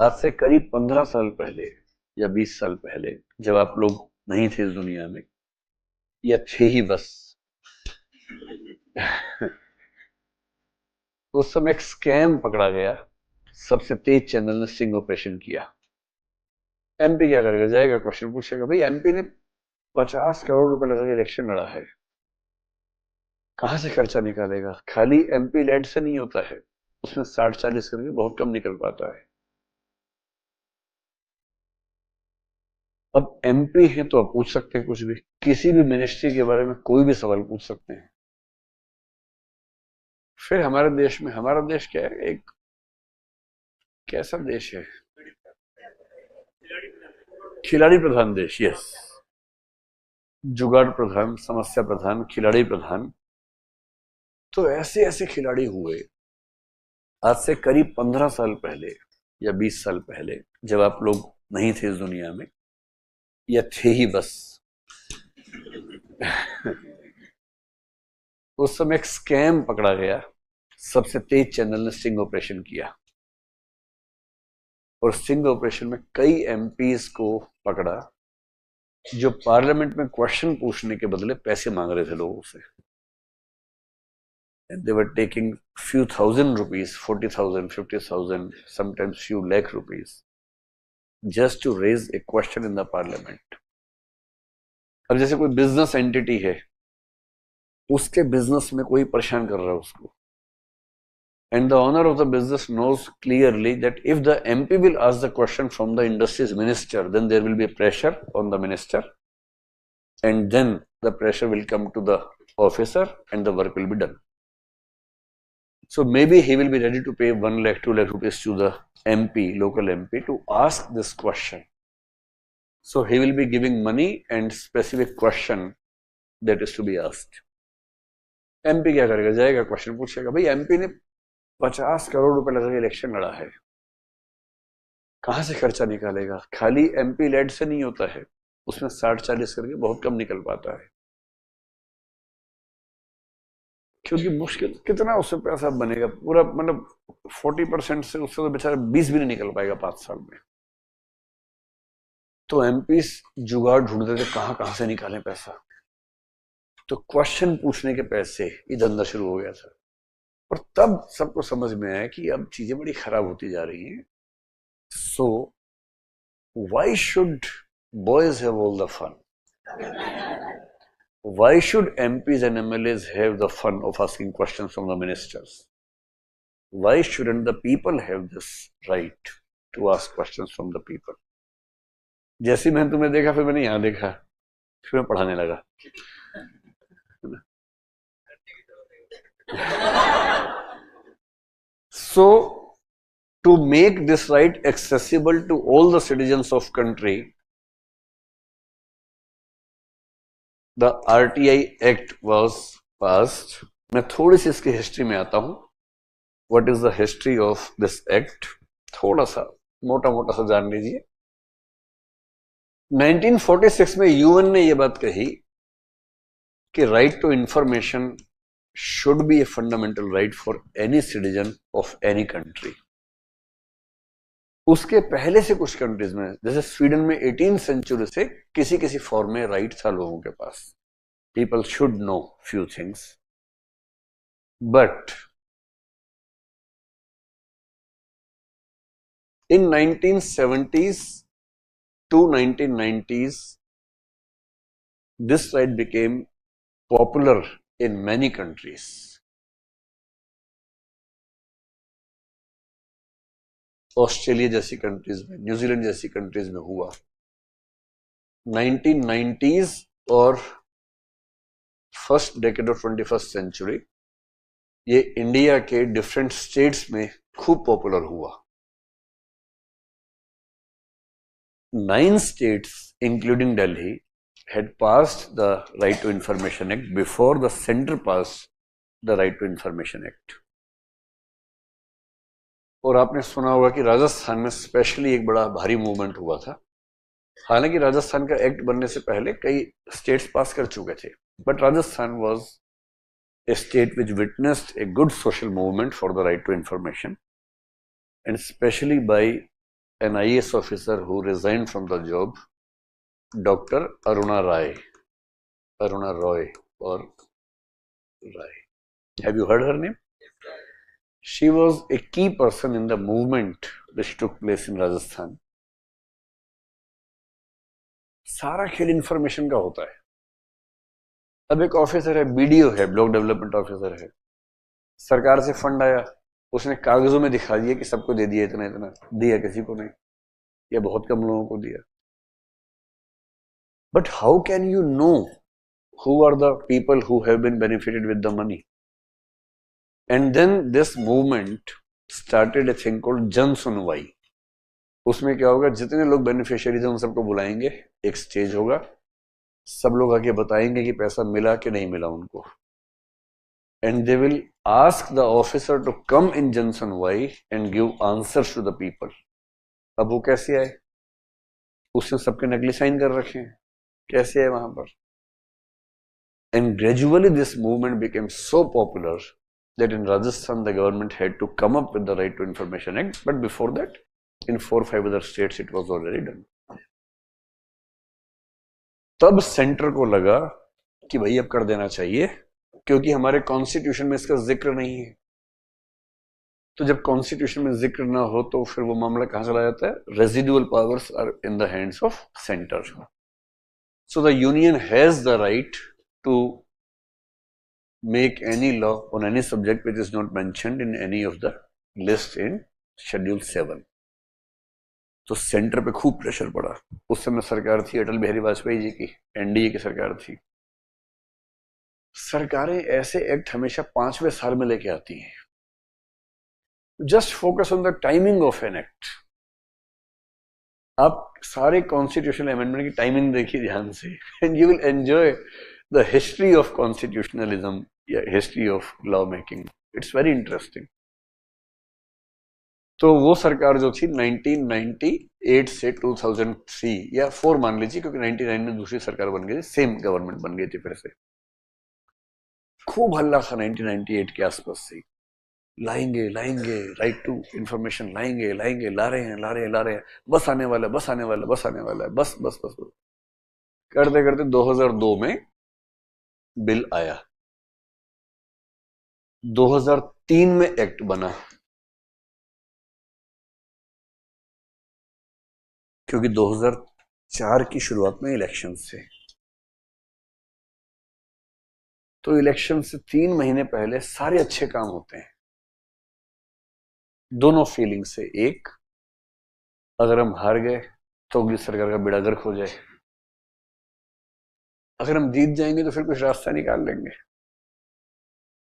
आज से करीब 15 साल पहले या 20 साल पहले, जब आप लोग नहीं थे इस दुनिया में या थे ही बस, उस समय एक स्कैम पकड़ा गया। सबसे तेज चैनल ने स्टिंग ऑपरेशन किया। एमपी क्या करेगा? जाएगा, क्वेश्चन पूछेगा, भाई एमपी ने 50 करोड़ रुपए लगा के इलेक्शन लड़ा है, कहां से खर्चा निकालेगा? खाली एमपी लेड से नहीं होता है, उसमें 60-40 करके बहुत कम निकल पाता है। अब एमपी है तो आप पूछ सकते हैं कुछ भी, किसी भी मिनिस्ट्री के बारे में कोई भी सवाल पूछ सकते हैं। फिर हमारे देश में, हमारा देश क्या है, एक कैसा देश है? खिलाड़ी प्रधान देश। यस, जुगाड़ प्रधान, समस्या प्रधान, खिलाड़ी प्रधान। तो ऐसे ऐसे खिलाड़ी हुए आज से करीब 15 साल पहले या 20 साल पहले, जब आप लोग नहीं थे इस दुनिया में या थे ही बस। उस समय एक स्कैम पकड़ा गया। सबसे तेज चैनल ने स्टिंग ऑपरेशन किया और स्टिंग ऑपरेशन में कई एमपीज को पकड़ा जो पार्लियामेंट में क्वेश्चन पूछने के बदले पैसे मांग रहे थे लोगों से। And they were taking few thousand rupees, 40,000, 50,000, sometimes few lakh rupees, just to raise a question in the parliament. अब जैसे कोई बिजनेस एंटिटी है, उसके बिजनेस में कोई परेशान कर रहा है उसको, and the owner of the business knows clearly that if the MP will ask the question from the industry's minister, then there will be pressure on the minister, and then the pressure will come to the officer and the work will be done. So maybe he will be ready to pay 1 lakh, 2 lakh rupees to the MP, local MP, to ask this question. So he will be giving money and specific question that is to be asked. MP क्या करेगा? जाएगा, question पूछेगा, भाई MP ने 50 करोड़ रुपए लगा के election लड़ा है, कहां से खर्चा निकालेगा? खाली एमपी लेड से नहीं होता है, उसमें 60-40 करके बहुत कम निकल पाता है। क्योंकि मुश्किल कितना उससे पैसा बनेगा, पूरा मतलब 40% से उससे तो बेचारा 20 भी नहीं निकल पाएगा 5 साल में। तो एमपी जुगाड़ ढूंढते थे कहां कहां से निकालें पैसा। तो क्वेश्चन पूछने के पैसे ये धंधा शुरू हो गया था। और तब सबको समझ में आया कि अब चीजें बड़ी खराब होती जा रही हैं। So why should boys have all the fun? Why should MPs and MLAs have the fun of asking questions from the ministers? Why shouldn't the people have this right to ask questions from the people? जैसे मैंने तुम्हें देखा, फिर मैंने यहां देखा, फिर मैं पढ़ाने लगा। So, to make this right accessible to all the citizens of country, the RTI Act was passed. मैं थोड़ी सी इसकी हिस्ट्री में आता हूं। What is the history of this act? थोड़ा सा मोटा मोटा सा जान लीजिए। 1946 में यूएन ने यह बात कही कि right to information should be a fundamental right for any citizen of any country. उसके पहले से कुछ कंट्रीज में, जैसे स्वीडन में 18th सेंचुरी से किसी किसी फॉर्म में राइट था लोगों के पास, people should know few things. But in 1970s to 1990s, this right became popular in many countries. Australia जैसी कंट्रीज में, न्यूजीलैंड जैसी कंट्रीज में हुआ 1990s और first decade of 21st century. ये इंडिया के डिफरेंट स्टेट्स में खूब पॉपुलर हुआ। 9 states, including Delhi, had passed the Right to Information Act before the center passed the Right to Information Act. और आपने सुना होगा कि राजस्थान में स्पेशली एक बड़ा भारी मूवमेंट हुआ था। हालांकि राजस्थान का एक्ट बनने से पहले कई स्टेट्स पास कर चुके थे, but Rajasthan was a state which witnessed a good social movement for the right to information, and especially by an IAS officer who resigned from the job, Dr. Aruna Roy or Rai. Have you heard her name? She was a key person in the movement which took place in Rajasthan. सारा खेल information का होता है. अब एक officer है, BDO है, block development officer है, सरकार से फंड आया, उसने कागजों में दिखा दिया कि सबको दे दिया, इतना इतना दिया, किसी को नहीं, या बहुत कम लोगों को दिया. But how can you know who are the people who have been benefited with the money? And then this movement started a thing called Jan Sunwai. उसमें क्या होगा, जितने लोग बेनिफिशियरीज हैं उन सबको बुलाएंगे, एक स्टेज होगा, सब लोग आके बताएंगे कि पैसा मिला कि नहीं मिला उनको. And they will ask the officer to come in Jan Sunwai and give answers to the people. अब वो कैसे आए? उसने सबके नकली साइन कर रखे हैं, कैसे आए वहां पर? And gradually this movement became so popular that in Rajasthan the government had to come up with the Right to Information Act, but before that in 4 or 5 other states it was already done. तब centre को लगा कि भाई अब कर देना चाहिए, क्योंकि हमारे कॉन्स्टिट्यूशन में इसका जिक्र नहीं है. तो जब कॉन्स्टिट्यूशन में जिक्र ना हो तो फिर वो मामला कहां चला जाता है? Residual powers are in the hands of centre. So the union has the right to make any law on any subject which is not mentioned in any of the list in Schedule 7. तो centre पे खूब pressure पड़ा. उस समय सरकार थी अटल बिहारी वाजपेयी जी की, NDA की सरकार थी. सरकारें ऐसे एक्ट हमेशा 5वें साल में लेके आती हैं. Just focus on the timing of an act. आप सारे कॉन्स्टिट्यूशनल अमेंडमेंट की टाइमिंग देखिए ध्यान से, and you will enjoy the history of constitutionalism, history of law making. It's very interesting. तो वो सरकार जो थी 1998 से 2003 या 4 मान लीजिए, क्योंकि 99 में दूसरी सरकार बन गई थी, सेम गवर्नमेंट बन गई थी फिर से. खूब हल्ला था 1998 के आसपास से, लाएंगे राइट टू इंफॉर्मेशन, लाएंगे ला रहे हैं, बस आने वाला है, बस. करते करते 2002 में बिल आया, 2003 में एक्ट बना, क्योंकि 2004 की शुरुआत में इलेक्शन थे. तो इलेक्शन से 3 महीने पहले सारे अच्छे काम होते हैं, दोनों फीलिंग से. एक, अगर हम हार गए तो अगली सरकार का बेड़ा गर्क हो जाए, अगर हम जीत जाएंगे तो फिर कुछ रास्ता निकाल लेंगे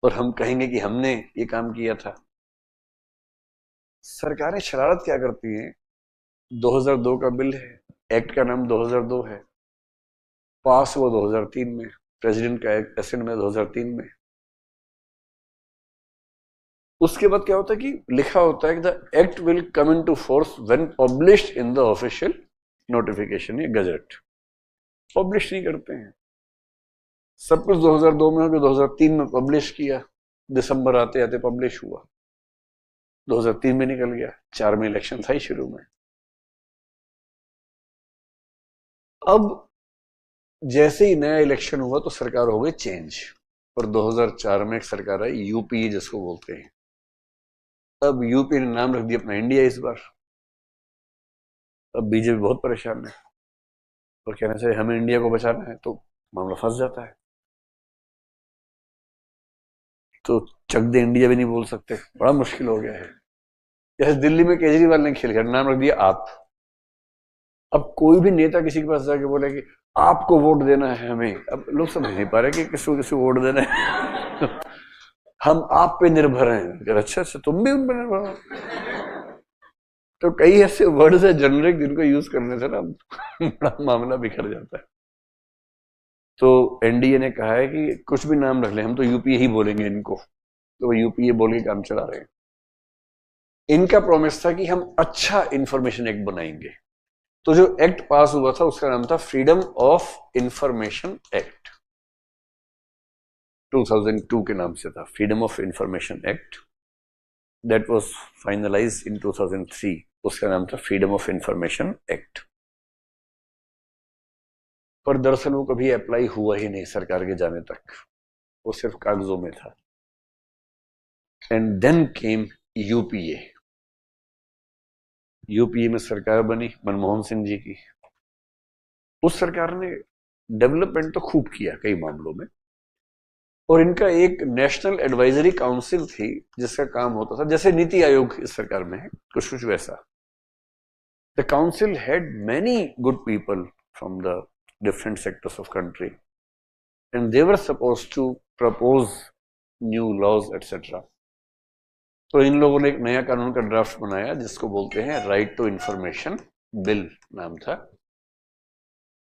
और हम कहेंगे कि हमने ये काम किया था. सरकारें शरारत क्या करती हैं, 2002 का बिल है, एक्ट का नाम 2002 है, पास हुआ 2003 में, प्रेसिडेंट का एसेंट में 2003 में. उसके बाद क्या होता है कि लिखा होता है कि the act will come into force when published in the official notification या गजट. पब्लिश नहीं करते हैं. सब कुछ 2002 में हो गया, 2003 में पब्लिश किया, दिसंबर आते आते पब्लिश हुआ, 2003 में निकल गया, 4 में इलेक्शन था ही शुरू में. अब जैसे ही नया इलेक्शन हुआ तो सरकार हो गई चेंज, और 2004 में एक सरकार आई, यूपीए जिसको बोलते हैं. अब यूपीए ने नाम रख दिया अपना इंडिया इस बार. अब बीजेपी बहुत परेशान है और कहना चाहिए हमें इंडिया को बचाना है, तो मामला फंस जाता है. तो चक दे इंडिया भी नहीं बोल सकते, बड़ा मुश्किल हो गया है. जैसे दिल्ली में केजरीवाल ने खेल कर नाम रख दिया आप. अब कोई भी नेता किसी के पास जाके बोले कि आपको वोट देना है हमें, अब लोग समझ नहीं पा रहे कि किसको वोट देना है. हम आप पे निर्भर हैं. अच्छा तुम भी उन पर निर्भर हो. तो कई ऐसे वर्ड्स है जेनरिक जिनको यूज करने से ना बड़ा मामला बिखर जाता है. तो एनडीए ने कहा है कि कुछ भी नाम रख ले, हम तो यूपीए ही बोलेंगे इनको, तो वो यूपीए बोल के काम चला रहे हैं. इनका प्रॉमिस था कि हम अच्छा इंफॉर्मेशन एक्ट बनाएंगे. तो जो एक्ट पास हुआ था उसका नाम था फ्रीडम ऑफ इंफॉर्मेशन एक्ट. 2002 के नाम से था, freedom of information act. That was finalised in 2003. उसका नाम था फ्रीडम ऑफ इंफॉर्मेशन एक्ट। पर दरअसल वो कभी अप्लाई हुआ ही नहीं सरकार के जाने तक, वो सिर्फ कागजों में था। And then came UPA. UPA में सरकार बनी मनमोहन सिंह जी की। उस सरकार ने डेवलपमेंट तो खूब किया कई मामलों में, और इनका एक नेशनल एडवाइजरी काउंसिल थी जिसका काम होता था जैसे नीति आयोग इस सरकार में है, कुछ कुछ वैसा। The council had many good people from the different sectors of country and they were suppose to propose new laws etcetera. तो इन लोगों ने एक नया कानून का ड्राफ्ट बनाया जिसको बोलते हैं राइट टू इंफॉर्मेशन बिल नाम था,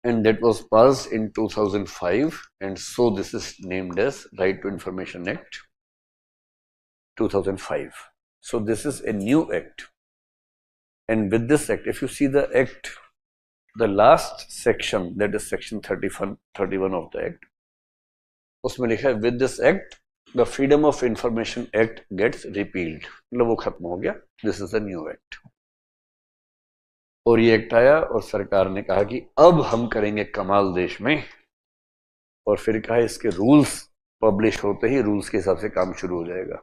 and that was passed in 2005, and so this is named as Right to Information Act 2005. So this is a new act, and with this act, if you see the act, the last section, that is section 31 of the act, उसमें लिखा है with this act the Freedom of Information Act gets repealed, मतलब वो खत्म हो गया, this is a new act। और ये एक्ट आया और सरकार ने कहा कि अब हम करेंगे कमाल देश में, और फिर कहा इसके रूल्स पब्लिश होते ही रूल्स के हिसाब से काम शुरू हो जाएगा।